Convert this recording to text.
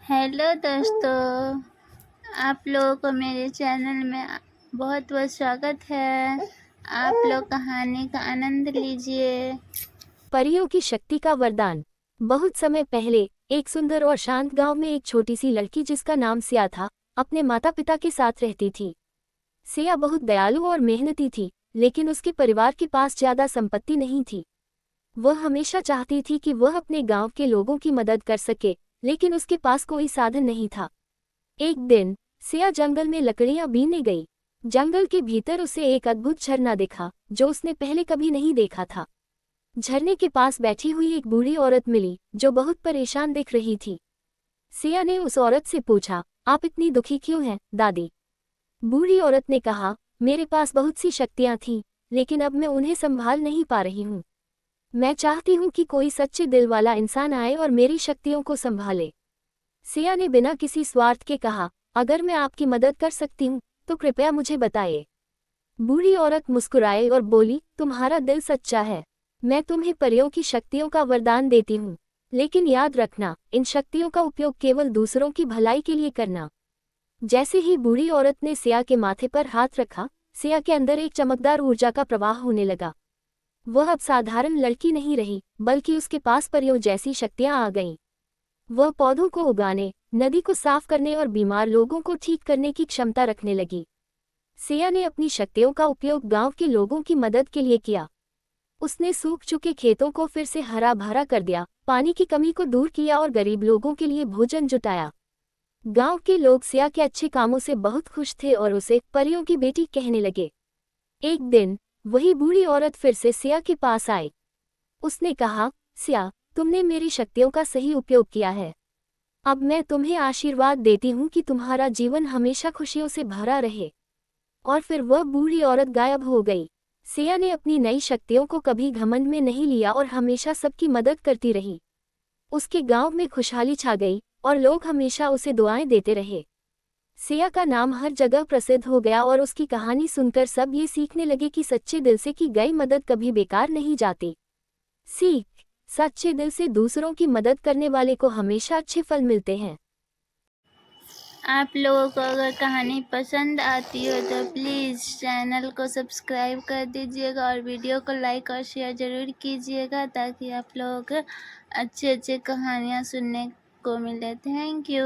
Hello दोस्तों, आप लोगों को मेरे चैनल में बहुत बहुत स्वागत है। आप लोग कहानी का आनंद लीजिए। परियों की शक्ति का वरदान। बहुत समय पहले एक सुंदर और शांत गांव में एक छोटी सी लड़की जिसका नाम सिया था, अपने माता पिता के साथ रहती थी। सिया बहुत दयालु और मेहनती थी, लेकिन उसके परिवार के पास ज्यादा संपत्ति नहीं थी। वह हमेशा चाहती थी कि वह अपने गांव के लोगों की मदद कर सके, लेकिन उसके पास कोई साधन नहीं था। एक दिन सिया जंगल में लकड़ियां बीनने गई। जंगल के भीतर उसे एक अद्भुत झरना दिखा, जो उसने पहले कभी नहीं देखा था। झरने के पास बैठी हुई एक बूढ़ी औरत मिली, जो बहुत परेशान दिख रही थी। सिया ने उस औरत से पूछा, आप इतनी दुखी क्यों हैं, दादी? बूढ़ी औरत ने कहा, मेरे पास बहुत सी शक्तियां थीं, लेकिन अब मैं उन्हें संभाल नहीं पा रही हूँ। मैं चाहती हूँ कि कोई सच्चे दिल वाला इंसान आए और मेरी शक्तियों को संभाले। सिया ने बिना किसी स्वार्थ के कहा, अगर मैं आपकी मदद कर सकती हूँ, तो कृपया मुझे बताइए। बूढ़ी औरत मुस्कुराई और बोली, तुम्हारा दिल सच्चा है। मैं तुम्हें परियों की शक्तियों का वरदान देती हूँ, लेकिन याद रखना, इन शक्तियों का उपयोग केवल दूसरों की भलाई के लिए करना। जैसे ही बूढ़ी औरत ने सिया के माथे पर हाथ रखा, सिया के अंदर एक चमकदार ऊर्जा का प्रवाह होने लगा। वह अब साधारण लड़की नहीं रही, बल्कि उसके पास परियों जैसी शक्तियां आ गईं। वह पौधों को उगाने, नदी को साफ करने और बीमार लोगों को ठीक करने की क्षमता रखने लगी। सिया ने अपनी शक्तियों का उपयोग गांव के लोगों की मदद के लिए किया। उसने सूख चुके खेतों को फिर से हरा भरा कर दिया, पानी की कमी को दूर किया और गरीब लोगों के लिए भोजन जुटाया। गांव के लोग सिया के अच्छे कामों से बहुत खुश थे और उसे परियों की बेटी कहने लगे। एक दिन वही बूढ़ी औरत फिर से सिया के पास आई। उसने कहा, सिया, तुमने मेरी शक्तियों का सही उपयोग किया है। अब मैं तुम्हें आशीर्वाद देती हूँ कि तुम्हारा जीवन हमेशा खुशियों से भरा रहे। और फिर वह बूढ़ी औरत गायब हो गई। सिया ने अपनी नई शक्तियों को कभी घमंड में नहीं लिया और हमेशा सबकी मदद करती रही। उसके गांव में खुशहाली छा गई और लोग हमेशा उसे दुआएं देते रहे। सिया का नाम हर जगह प्रसिद्ध हो गया और उसकी कहानी सुनकर सब ये सीखने लगे कि सच्चे दिल से की गई मदद कभी बेकार नहीं जाती। सीख, सच्चे दिल से दूसरों की मदद करने वाले को हमेशा अच्छे फल मिलते हैं। आप लोगों को अगर कहानी पसंद आती हो तो प्लीज़ चैनल को सब्सक्राइब कर दीजिएगा और वीडियो को लाइक और शेयर ज़रूर कीजिएगा, ताकि आप लोग अच्छे अच्छे कहानियाँ सुनने को मिले। Thank you.